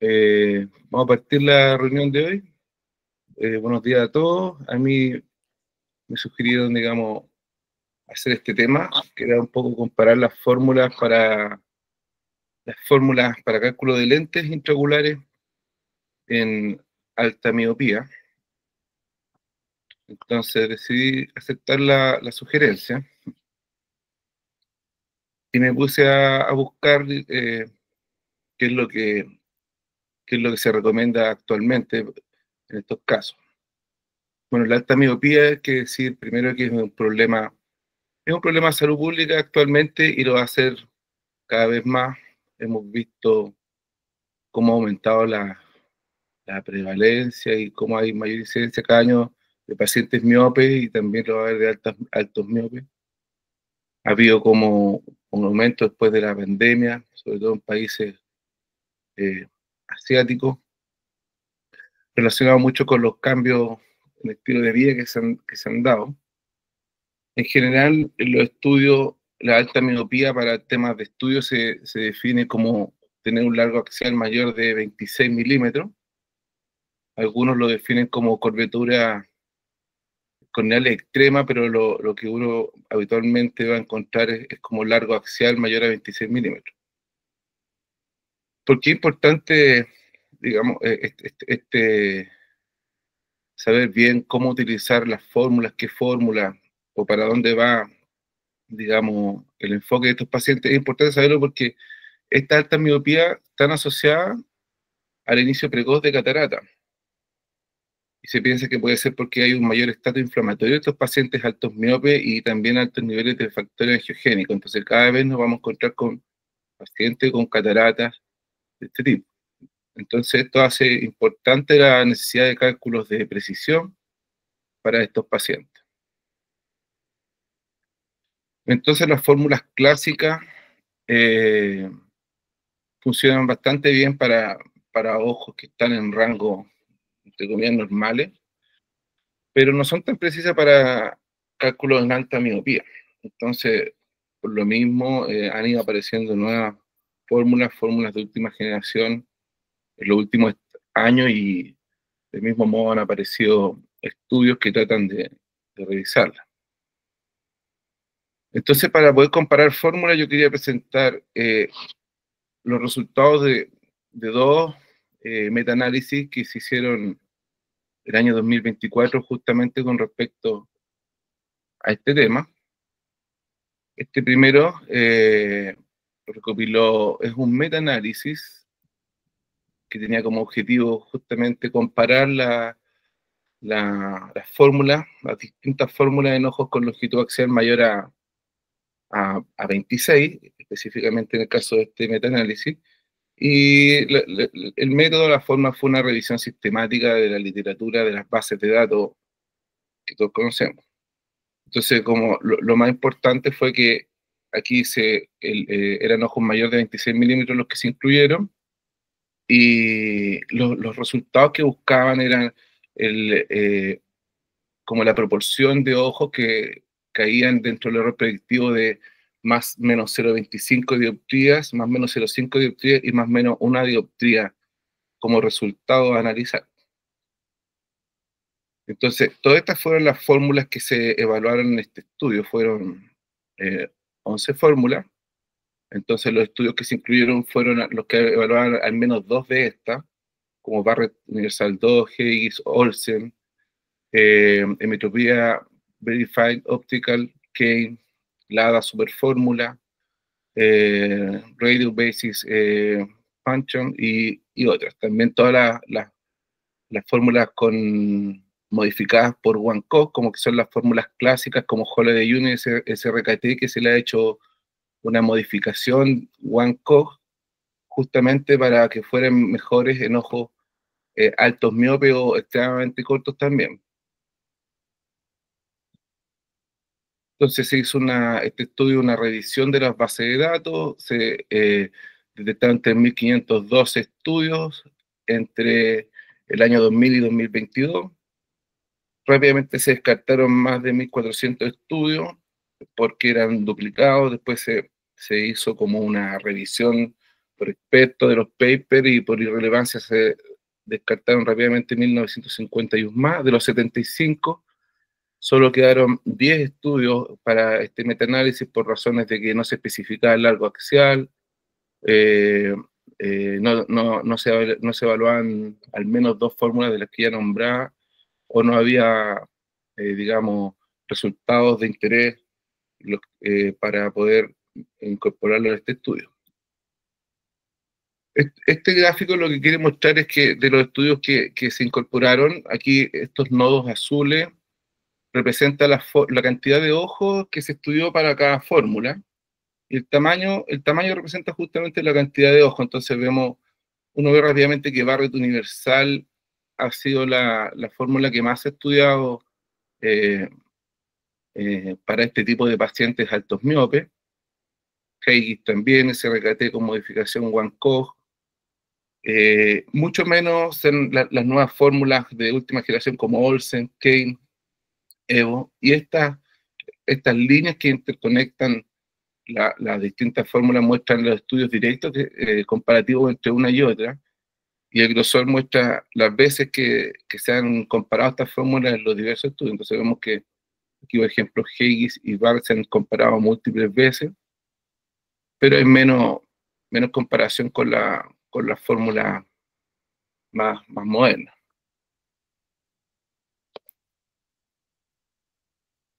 Vamos a partir la reunión de hoy. Buenos días a todos. A mí me sugirieron, digamos, hacer este tema, que era un poco comparar las fórmulas para cálculo de lentes intraoculares en alta miopía. Entonces decidí aceptar la sugerencia y me puse a buscar qué es lo que, qué es lo que se recomienda actualmente en estos casos. Bueno, la alta miopía, hay que decir primero que es un problema de salud pública actualmente y lo va a ser cada vez más. Hemos visto cómo ha aumentado la prevalencia y cómo hay mayor incidencia cada año de pacientes miopes y también lo va a haber de altos miopes. Ha habido como un aumento después de la pandemia, sobre todo en países eh, asiáticos, relacionado mucho con los cambios en el estilo de vida que se han dado. En general, en los estudios, la alta miopía para temas de estudio se define como tener un largo axial mayor de 26 milímetros. Algunos lo definen como curvatura corneal extrema, pero lo que uno habitualmente va a encontrar es como largo axial mayor a 26 milímetros. ¿Por qué es importante, digamos, saber bien cómo utilizar las fórmulas, qué fórmula o para dónde va, digamos, el enfoque de estos pacientes? Es importante saberlo porque estas altas miopías están asociadas al inicio precoz de catarata. Y se piensa que puede ser porque hay un mayor estatus inflamatorio de estos pacientes altos miopes y también altos niveles de factores angiogénicos. Entonces, cada vez nos vamos a encontrar con pacientes con cataratas de este tipo. Entonces, esto hace importante la necesidad de cálculos de precisión para estos pacientes. Entonces, las fórmulas clásicas eh, funcionan bastante bien para ojos que están en rango, entre comillas, normales, pero no son tan precisas para cálculos en alta miopía. Entonces, por lo mismo, han ido apareciendo nuevas fórmulas de última generación en los últimos años y del mismo modo han aparecido estudios que tratan de revisarlas. Entonces, para poder comparar fórmulas, yo quería presentar los resultados de dos metaanálisis que se hicieron el año 2024 justamente con respecto a este tema. Este primero es un metaanálisis que tenía como objetivo justamente comparar las distintas fórmulas en ojos con longitud axial mayor a 26, específicamente en el caso de este metaanálisis. Y el método, la forma fue una revisión sistemática de la literatura, de las bases de datos que todos conocemos. Entonces, como lo más importante fue que aquí eran ojos mayores de 26 milímetros los que se incluyeron, y los resultados que buscaban eran como la proporción de ojos que caían dentro del error predictivo de más menos 0,25 dioptrías, más menos 0,5 dioptrías y más menos una dioptría como resultado a analizar. Entonces, todas estas fueron las fórmulas que se evaluaron en este estudio. Fueron 11 fórmulas. Entonces, los estudios que se incluyeron fueron los que evaluaban al menos dos de estas, como Barrett Universal 2, Haigis, Olsen, Emetropía Verified Optical, Kane, LADA Superfórmula, Radio Basis Function y otras. También todas las fórmulas modificadas por Wankow, como que son las fórmulas clásicas, como Holiday Unit, SRKT, que se le ha hecho una modificación Wankow justamente para que fueran mejores en ojos altos miopes o extremadamente cortos también. Entonces se hizo este estudio, una revisión de las bases de datos, se detectaron 3.512 estudios entre el año 2000 y 2022. Rápidamente se descartaron más de 1.400 estudios porque eran duplicados. Después se hizo como una revisión por expertos de los papers y por irrelevancia se descartaron rápidamente 1951 más. De los 75, solo quedaron 10 estudios para este metaanálisis por razones de que no se especificaba el largo axial, no se evaluaban al menos dos fórmulas de las que ya nombraba, o no había, digamos, resultados de interés para poder incorporarlo a este estudio. Este gráfico lo que quiere mostrar es que de los estudios que se incorporaron, aquí estos nodos azules representan la cantidad de ojos que se estudió para cada fórmula, y el tamaño representa justamente la cantidad de ojos. Entonces uno ve rápidamente que Barrett universal ha sido la fórmula que más se ha estudiado para este tipo de pacientes altos miopes. Haigis también, SRKT con modificación Wankoch, mucho menos en las nuevas fórmulas de última generación como Olsen, Kane, Evo, y estas líneas que interconectan las distintas fórmulas muestran los estudios directos comparativos entre una y otra, y el grosor muestra las veces que se han comparado estas fórmulas en los diversos estudios. Entonces vemos que aquí, por ejemplo, Haigis y Barrett se han comparado múltiples veces, pero hay menos comparación con la fórmula más moderna.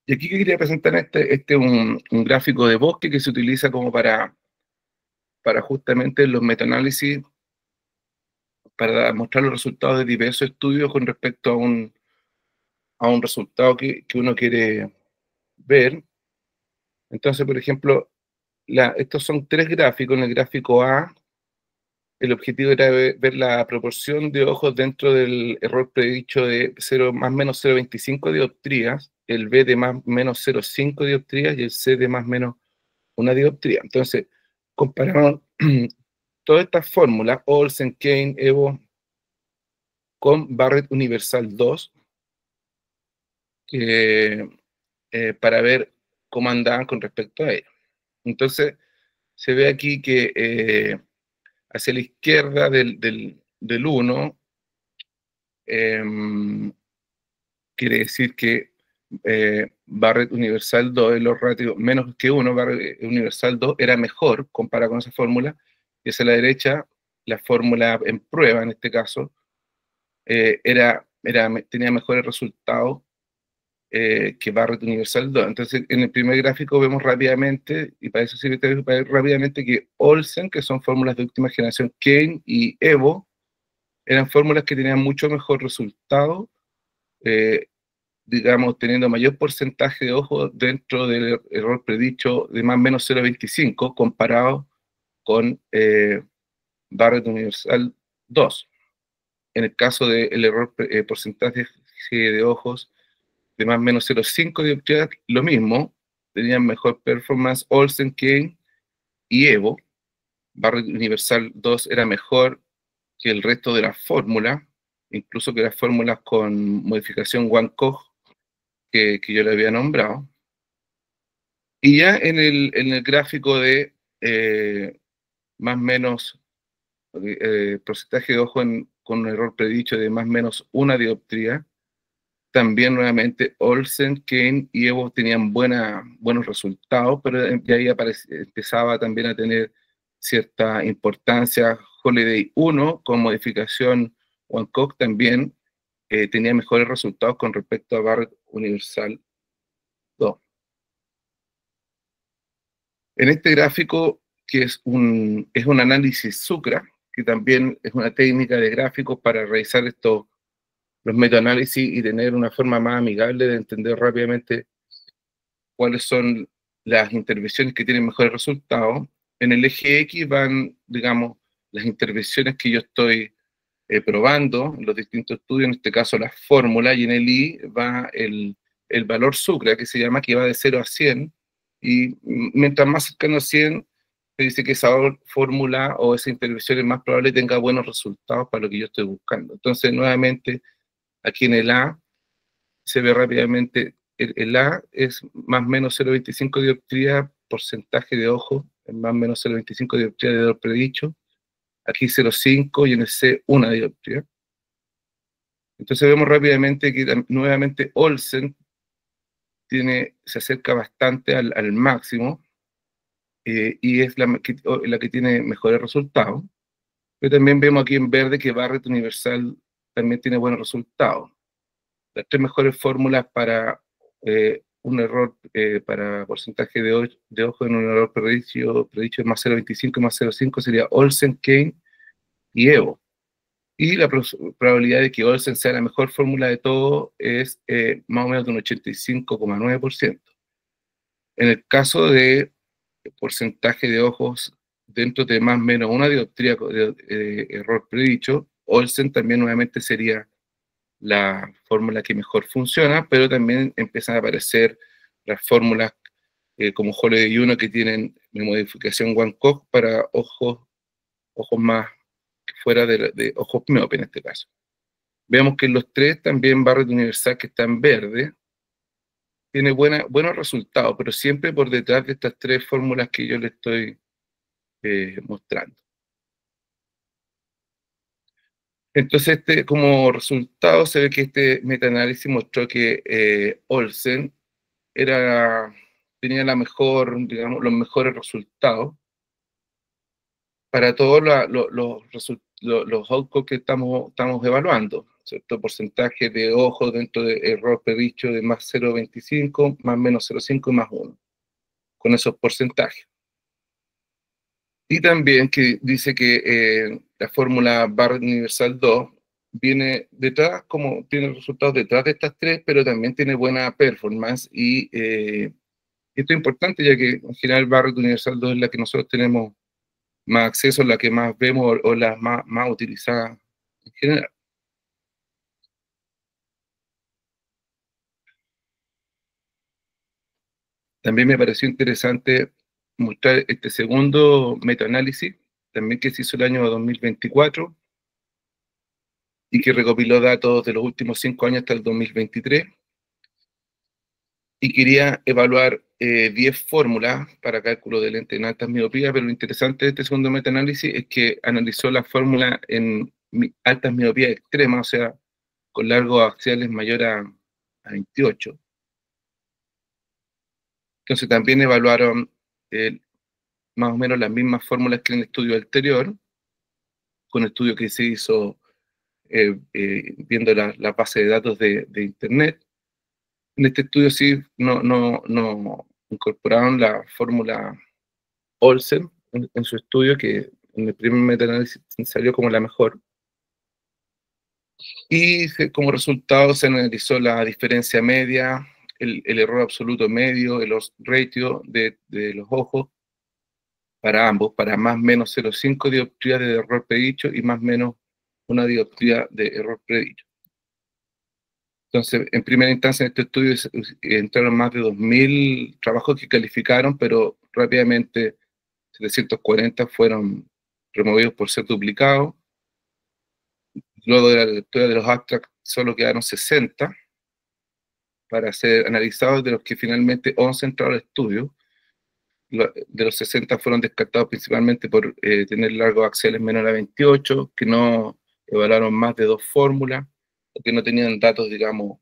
Y aquí quería presentar un gráfico de bosque que se utiliza como para justamente los metaanálisis, para mostrar los resultados de diversos estudios con respecto a un resultado que uno quiere ver. Entonces, por ejemplo, estos son tres gráficos. En el gráfico A, el objetivo era ver la proporción de ojos dentro del error predicho de más o menos 0,25 dioptrías, el B de más o menos 0,5 dioptrías y el C de más o menos una dioptría. Entonces, compararon todas estas fórmulas, Olsen, Kane, Evo, con Barrett Universal 2, para ver cómo andaban con respecto a ello. Entonces, se ve aquí que hacia la izquierda del 1, quiere decir que Barrett Universal 2, en los ratios menos que 1, Barrett Universal 2 era mejor comparado con esa fórmula, y hacia la derecha, la fórmula en prueba, en este caso, tenía mejores resultados que Barrett Universal 2. Entonces, en el primer gráfico vemos rápidamente, y para eso sirve para ver rápidamente, que Olsen, que son fórmulas de última generación, Kane y Evo, eran fórmulas que tenían mucho mejor resultado, digamos, teniendo mayor porcentaje de ojos dentro del error predicho de más o menos 0,25, comparado con Barrett Universal 2. En el caso del error porcentaje de ojos de más o menos 0,5 dioptrías, lo mismo, tenían mejor performance Olsen, Kane y Evo. Barrett Universal 2 era mejor que el resto de las fórmulas, incluso que las fórmulas con modificación Wankoch que yo le había nombrado. Y ya en el gráfico de más o menos porcentaje de ojo con un error predicho de más o menos una dioptría, también nuevamente Olsen, Kane y Evo tenían buenos resultados, pero de ahí empezaba también a tener cierta importancia. Holiday 1 con modificación Wankoch también tenía mejores resultados con respecto a Barrett Universal 2. En este gráfico, que es un análisis SUCRA, que también es una técnica de gráficos para realizar los metaanálisis y tener una forma más amigable de entender rápidamente cuáles son las intervenciones que tienen mejores resultados. En el eje X van, digamos, las intervenciones que yo estoy probando en los distintos estudios, en este caso las fórmulas, y en el Y va el valor SUCRA, que se llama, que va de 0 a 100, y mientras más cercano a 100, se dice que esa fórmula o esa intervención es más probable tenga buenos resultados para lo que yo estoy buscando. Entonces, nuevamente, aquí en el A se ve rápidamente, el A es más o menos 0,25 dioptría, porcentaje de ojo, es más o menos 0,25 dioptría de error predicho, aquí 0,5 y en el C una dioptría. Entonces vemos rápidamente que nuevamente Olsen se acerca bastante al máximo, y es la que tiene mejores resultados. Pero también vemos aquí en verde que Barrett Universal también tiene buenos resultados. Las tres mejores fórmulas para un error, para porcentaje de ojo en un error predicho de más 0,25 y más 0,5 sería Olsen, Kane y Evo. Y la probabilidad de que Olsen sea la mejor fórmula de todo es más o menos de un 85,9%. En el caso de porcentaje de ojos dentro de más o menos una dioptría de error predicho, Olsen también nuevamente sería la fórmula que mejor funciona, pero también empiezan a aparecer las fórmulas como Holiday 1 que tienen modificación One-Koch para ojos más fuera de ojos miope en este caso. Vemos que en los tres también Barrett Universal, que está en verde, tiene buenos resultados, pero siempre por detrás de estas tres fórmulas que yo le estoy mostrando. Entonces, como resultado, se ve que este metaanálisis mostró que Olsen tenía digamos, los mejores resultados para todos los outcomes que estamos evaluando, ¿cierto? Porcentaje de ojos dentro de error predicho de más 0,25, más menos 0,5 y más 1, con esos porcentajes. Y también que dice que la fórmula Barrett Universal 2 viene detrás, como tiene resultados detrás de estas tres, pero también tiene buena performance, y esto es importante ya que en general Barrett Universal 2 es la que nosotros tenemos más acceso, la que más vemos o la más utilizada en general. También me pareció interesante mostrar este segundo metaanálisis, también que se hizo el año 2024 y que recopiló datos de los últimos 5 años hasta el 2023. Y quería evaluar 10 fórmulas para cálculo de lente en altas miopías, pero lo interesante de este segundo metaanálisis es que analizó la fórmula en altas miopías extremas, o sea, con largos axiales mayor a 28. Entonces también evaluaron más o menos las mismas fórmulas que en el estudio anterior, con el estudio que se hizo viendo la base de datos de Internet. En este estudio sí no incorporaron la fórmula Olsen en su estudio, que en el primer metaanálisis salió como la mejor. Y como resultado se analizó la diferencia media, el error absoluto medio, el odds ratio de los ojos para ambos, para más o menos 0,5 dioptrías de error predicho y más o menos una dioptría de error predicho. Entonces, en primera instancia, en este estudio entraron más de 2.000 trabajos que calificaron, pero rápidamente 740 fueron removidos por ser duplicados. Luego de la lectura de los abstracts, solo quedaron 60 para ser analizados, de los que finalmente 11 entraron al estudio. De los 60 fueron descartados principalmente por tener largos axiales menor a 28, que no evaluaron más de 2 fórmulas, o que no tenían datos, digamos,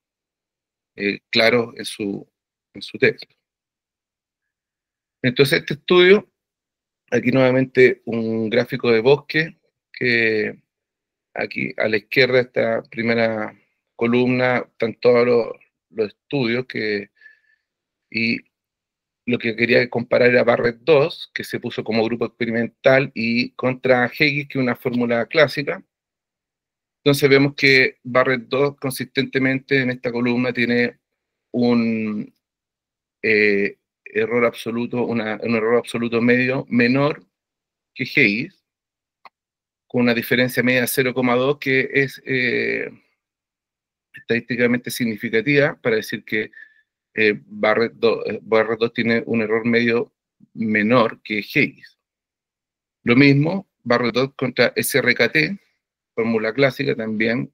claros en su texto. Entonces, este estudio, aquí nuevamente un gráfico de bosque, que aquí a la izquierda, esta primera columna, están todos los estudios y lo que quería comparar era Barrett 2, que se puso como grupo experimental, y contra Haigis, que es una fórmula clásica. Entonces vemos que Barrett 2 consistentemente en esta columna tiene un error absoluto, un error absoluto medio menor que Haigis, con una diferencia media de 0,2, que es estadísticamente significativa para decir que Barrett 2 tiene un error medio menor que Haigis. Lo mismo, Barrett 2 contra SRKT, fórmula clásica, también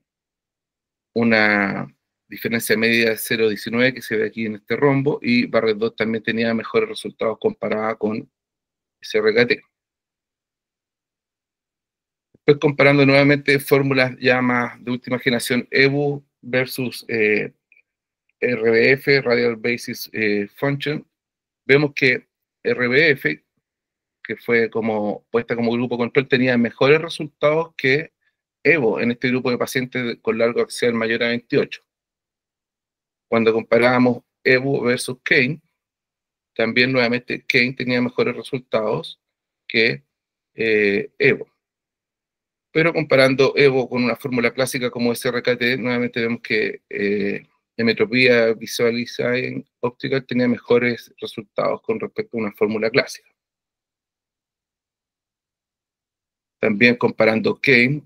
una diferencia media de 0,19 que se ve aquí en este rombo, y Barrett 2 también tenía mejores resultados comparada con SRKT. Pues comparando nuevamente fórmulas ya más de última generación, EBU versus RBF, Radial Basis Function, vemos que RBF, que fue como puesta como grupo control, tenía mejores resultados que EVO en este grupo de pacientes con largo axial mayor a 28. Cuando comparábamos EVO versus Kane, también nuevamente Kane tenía mejores resultados que EVO. Pero comparando EVO con una fórmula clásica como SRKT, nuevamente vemos que Emetropía Visual Design Optical tenía mejores resultados con respecto a una fórmula clásica. También comparando Kane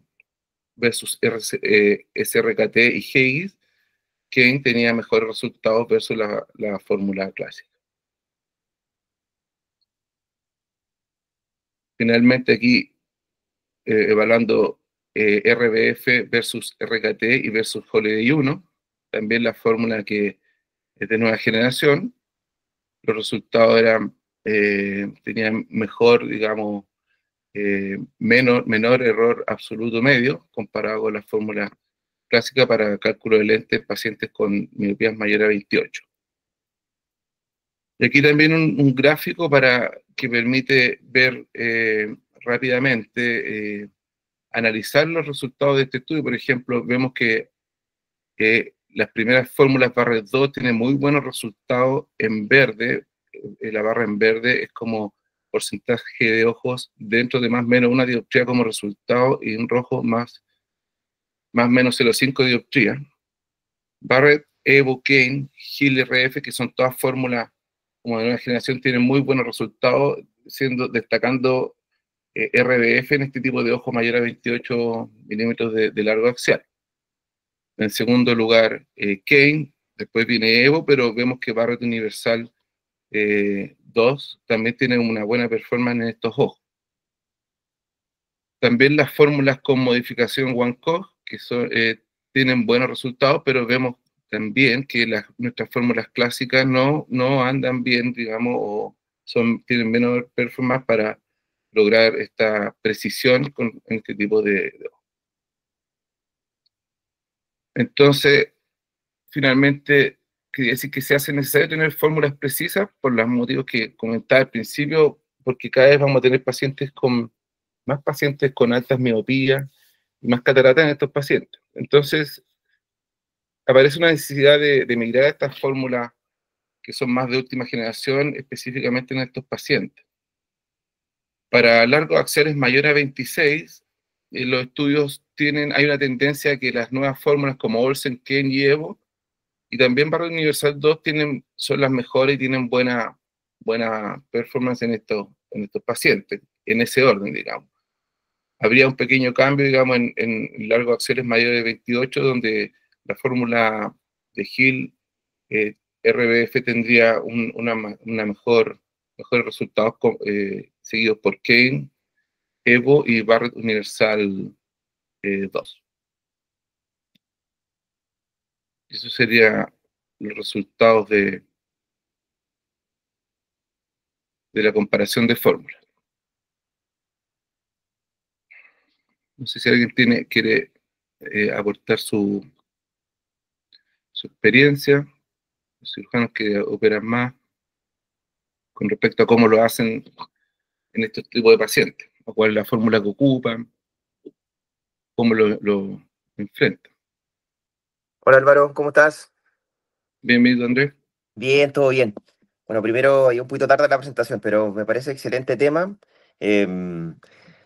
versus SRKT y Hughes, Kane tenía mejores resultados versus la fórmula clásica. Finalmente aquí, evaluando RBF versus RKT y versus Holiday 1, también la fórmula que es de nueva generación, los resultados eran, tenían mejor, digamos, menor error absoluto medio comparado con la fórmula clásica para cálculo de lentes en pacientes con miopías mayor a 28. Y aquí también un gráfico que permite ver rápidamente, analizar los resultados de este estudio. Por ejemplo, vemos que las primeras fórmulas Barrett 2 tienen muy buenos resultados en verde. La barra en verde es como porcentaje de ojos dentro de más o menos una dioptría como resultado, y en rojo más o menos 0,5 dioptría. Barrett, Evo, Kane, Hill, RF, que son todas fórmulas como de nueva generación, tienen muy buenos resultados, destacando RBF en este tipo de ojo mayor a 28 milímetros de largo axial. En segundo lugar, Kane, después viene Evo, pero vemos que Barrett Universal 2 también tiene una buena performance en estos ojos. También las fórmulas con modificación One-Cog, que tienen buenos resultados, pero vemos también que nuestras fórmulas clásicas no andan bien, digamos, o tienen menor performance para lograr esta precisión en este tipo de ojos. Entonces, finalmente, quería decir que se hace necesario tener fórmulas precisas por los motivos que comentaba al principio, porque cada vez vamos a tener más pacientes con altas miopías y más cataratas en estos pacientes. Entonces, aparece una necesidad de migrar a estas fórmulas que son más de última generación, específicamente en estos pacientes. Para largos axiales mayores a 26, los estudios hay una tendencia a que las nuevas fórmulas como Olsen, Ken y Evo, y también Barrett Universal 2 son las mejores y tienen buena performance en estos pacientes, en ese orden, digamos. Habría un pequeño cambio, digamos, en largos axiales mayores de 28, donde la fórmula de Hill, RBF, tendría una mejores resultados seguidos por Kane, Evo y Barrett Universal 2. Eso sería los resultados de la comparación de fórmulas. No sé si alguien quiere aportar su experiencia, los cirujanos que operan más, con respecto a cómo lo hacen en estos tipos de pacientes, o cuál es la fórmula que ocupan, cómo lo enfrentan. Hola Álvaro, ¿cómo estás? Bienvenido, Andrés. Bien, todo bien. Bueno, primero, hay un poquito tarde la presentación, pero me parece excelente tema. Em,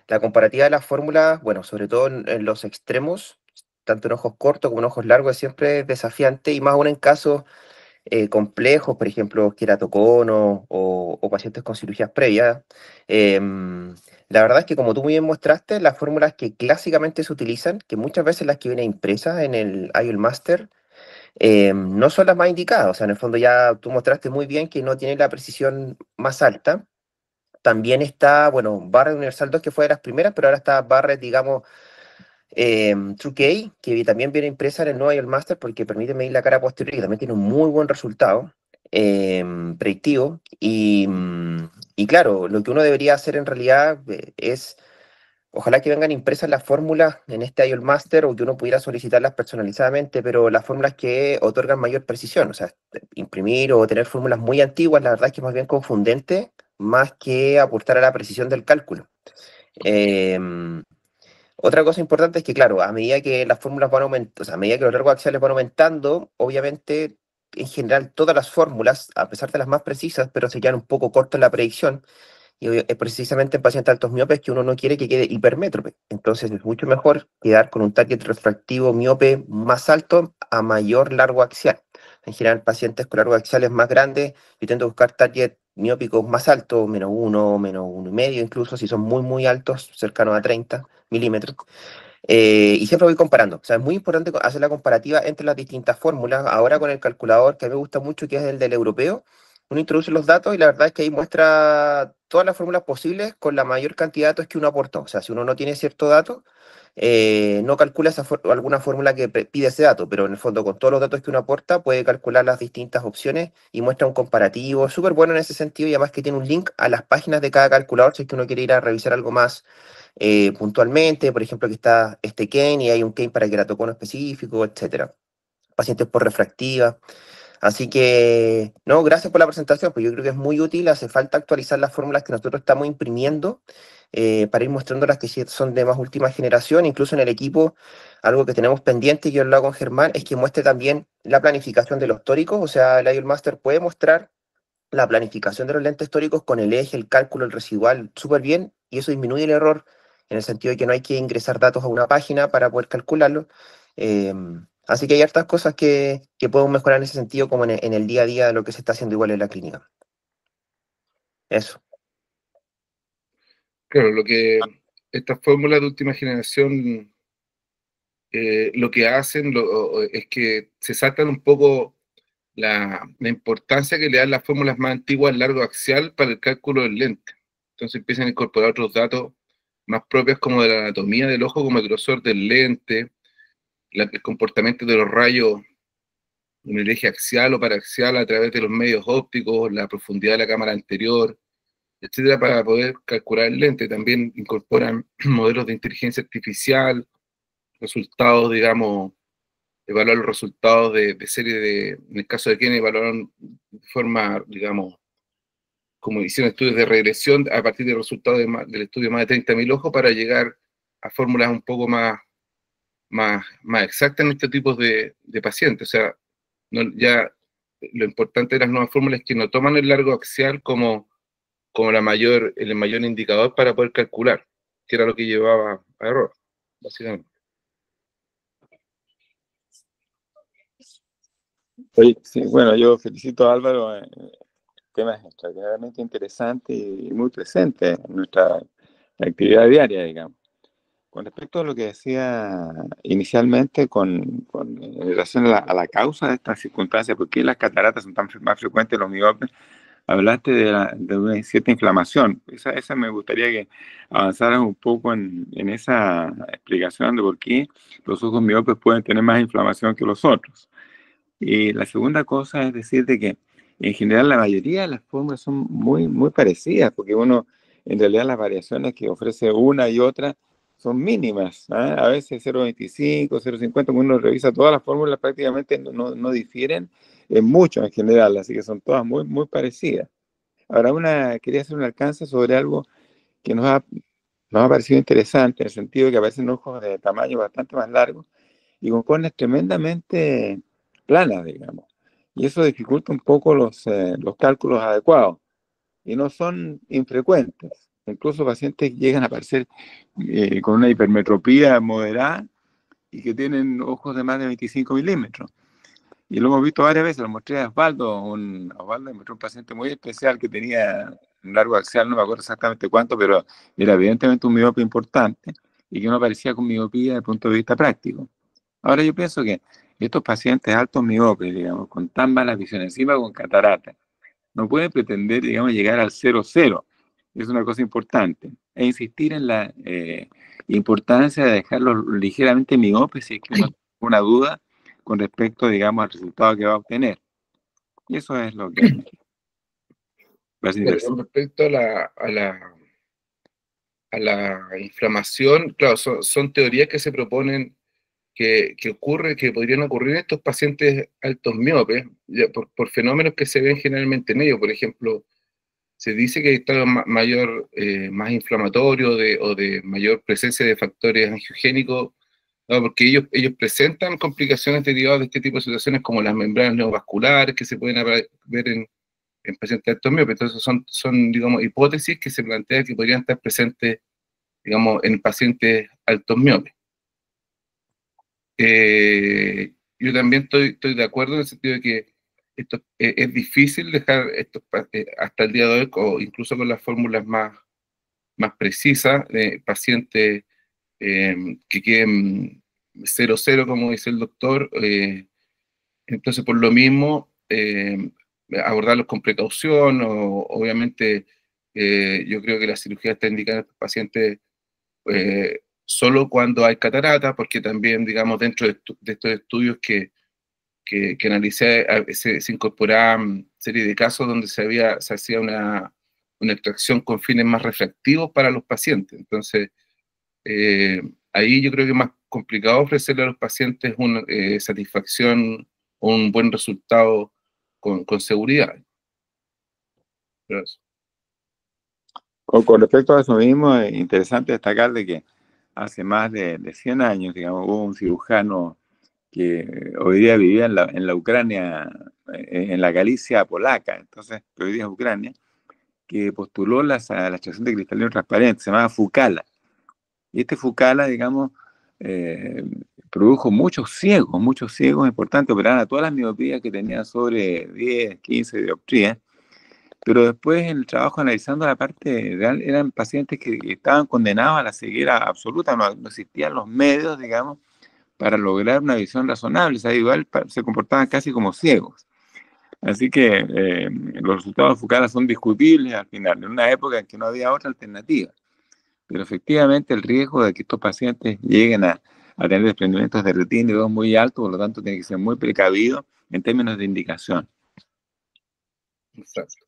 la comparativa de las fórmulas, bueno, sobre todo en los extremos, tanto en ojos cortos como en ojos largos, es siempre desafiante, y más aún en casos complejos, por ejemplo, queratocono o pacientes con cirugías previas. La verdad es que, como tú muy bien mostraste, las fórmulas que clásicamente se utilizan, que muchas veces las que vienen impresas en el IOL Master, no son las más indicadas. O sea, en el fondo ya tú mostraste muy bien que no tiene la precisión más alta. También está, bueno, Barrett Universal 2, que fue de las primeras, pero ahora está Barrett, digamos, TrueK, que también viene impresa en el nuevo y el Master, porque permite medir la cara posterior y también tiene un muy buen resultado predictivo. Y claro, lo que uno debería hacer en realidad es Ojalá que vengan impresas las fórmulas en este IOL Master o que uno pudiera solicitarlas personalizadamente, pero las fórmulas que otorgan mayor precisión, o sea, imprimir o tener fórmulas muy antiguas, la verdad es que es más bien confundente, más que aportar a la precisión del cálculo. Otra cosa importante es que, claro, a medida que las fórmulas van aumentando, o sea, a medida que los largos axiales van aumentando, obviamente, en general, todas las fórmulas, a pesar de las más precisas, pero se quedan un poco cortos en la predicción, y es precisamente en pacientes altos miopes que uno no quiere que quede hipermétrope. Entonces es mucho mejor quedar con un target refractivo miope más alto a mayor largo axial. En general, pacientes con largos axiales más grandes, yo tendo a buscar target miópicos más altos, -1, -1,5, incluso si son muy, muy altos, cercanos a 30 milímetros. Y siempre voy comparando. O sea, es muy importante hacer la comparativa entre las distintas fórmulas. Ahora con el calculador que a mí me gusta mucho, que es el del europeo, uno introduce los datos y la verdad es que ahí muestra todas las fórmulas posibles con la mayor cantidad de datos que uno aportó. O sea, si uno no tiene cierto dato, no calcula alguna fórmula que pide ese dato, pero en el fondo con todos los datos que uno aporta puede calcular las distintas opciones y muestra un comparativo súper bueno en ese sentido y además que tiene un link a las páginas de cada calculador si es que uno quiere ir a revisar algo más puntualmente, por ejemplo, que está este Kane y hay un Kane para queratocono específico, etcétera. Pacientes por refractiva. Así que, no, gracias por la presentación, pues yo creo que es muy útil, hace falta actualizar las fórmulas que nosotros estamos imprimiendo para ir mostrando las que sí son de más última generación, incluso en el equipo, algo que tenemos pendiente, y yo lo hago con Germán, es que muestre también la planificación de los tóricos, o sea, el IOL Master puede mostrar la planificación de los lentes tóricos con el eje, el cálculo, el residual, súper bien, y eso disminuye el error, en el sentido de que no hay que ingresar datos a una página para poder calcularlo. Eh, Así que hay hartas cosas que podemos mejorar en ese sentido, como en el día a día de lo que se está haciendo igual en la clínica. Eso. Claro, lo que estas fórmulas de última generación lo que hacen es que se saltan un poco la importancia que le dan las fórmulas más antiguas al largo axial para el cálculo del lente. Entonces empiezan a incorporar otros datos más propios como de la anatomía del ojo, como el grosor del lente, el comportamiento de los rayos en el eje axial o paraxial a través de los medios ópticos, la profundidad de la cámara anterior, etcétera, para poder calcular el lente. También incorporan modelos de inteligencia artificial, resultados, digamos, evaluar los resultados de serie en el caso de Kennedy, evaluaron de forma, digamos, como hicieron estudios de regresión a partir de resultados del estudio de más de 30.000 ojos para llegar a fórmulas un poco más exactas en este tipo de pacientes. O sea, ya lo importante de las nuevas fórmulas es que no toman el largo axial como el mayor indicador para poder calcular, que era lo que llevaba a error, básicamente. Oye, sí, bueno, yo felicito a Álvaro. El tema es extraordinariamente interesante y muy presente en nuestra actividad diaria, digamos. Con respecto a lo que decía inicialmente en relación a la causa de estas circunstancias, ¿por qué las cataratas son más frecuentes en los miopes? Hablaste de una cierta inflamación. Esa me gustaría que avanzaras un poco en esa explicación de por qué los ojos miopes pueden tener más inflamación que los otros. Y la segunda cosa es decirte que en general la mayoría de las fórmulas son muy, muy parecidas, porque uno, en realidad las variaciones que ofrece una y otra son mínimas, ¿ah? A veces 0,25, 0,50, cuando uno revisa todas las fórmulas prácticamente no difieren en mucho en general, así que son todas muy, muy parecidas. Ahora, quería hacer un alcance sobre algo que nos ha parecido interesante, en el sentido de que aparecen ojos de tamaño bastante más largos y con córneas tremendamente planas, digamos. Y eso dificulta un poco los cálculos adecuados y no son infrecuentes. Incluso pacientes llegan a aparecer con una hipermetropía moderada y que tienen ojos de más de 25 milímetros. Y lo hemos visto varias veces, lo mostré a Osvaldo. Osvaldo me mostró un paciente muy especial que tenía un largo axial, no me acuerdo exactamente cuánto, pero era evidentemente un miope importante y que no aparecía con miopía desde el punto de vista práctico. Ahora yo pienso que estos pacientes altos miopes, digamos, con tan mala visión, encima con catarata, no pueden pretender, digamos, llegar al 0,0. Es una cosa importante. E insistir en la importancia de dejarlos ligeramente miopes si es que uno tiene una duda con respecto, digamos, al resultado que va a obtener. Y eso es lo que parece Bueno, interesante. con respecto a la la inflamación, claro, son teorías que se proponen que podrían ocurrir en estos pacientes altos miopes, por fenómenos que se ven generalmente en ellos. Por ejemplo, se dice que hay estado más inflamatorio o de mayor presencia de factores angiogénicos, ¿no? Porque ellos presentan complicaciones derivadas de este tipo de situaciones, como las membranas neovasculares que se pueden ver en pacientes altos miopes. Entonces son, digamos, hipótesis que se plantean que podrían estar presentes, digamos, en pacientes altos miopes. Yo también estoy de acuerdo en el sentido de que es difícil dejar hasta el día de hoy, o incluso con las fórmulas más precisas, de pacientes que queden 0-0, como dice el doctor. Entonces, por lo mismo, abordarlos con precaución, obviamente, yo creo que la cirugía está indicada en estos pacientes solo cuando hay catarata, porque también, digamos, dentro de estos estudios que analicé, se incorporaban serie de casos donde se hacía una extracción con fines más refractivos para los pacientes. Entonces, ahí yo creo que es más complicado ofrecerle a los pacientes una satisfacción o un buen resultado con seguridad. Pero eso. Con respecto a eso mismo, es interesante destacar de que hace más de 100 años, digamos, hubo un cirujano que hoy día vivía en la Ucrania, en la Galicia polaca, entonces, que hoy día es Ucrania, que postuló la extracción de cristalino transparente, se llamaba Fukala. Y este Fukala, digamos, produjo muchos ciegos importantes, operaban a todas las miopías que tenían sobre 10, 15 dioptrías, pero después en el trabajo analizando la parte real, eran pacientes que estaban condenados a la ceguera absoluta, no existían los medios, digamos, para lograr una visión razonable, o sea, igual se comportaban casi como ciegos. Así que los resultados de Fukala son discutibles al final, en una época en que no había otra alternativa. Pero efectivamente el riesgo de que estos pacientes lleguen a tener desprendimientos de retina y ojos muy altos, por lo tanto tiene que ser muy precavido en términos de indicación. Exacto.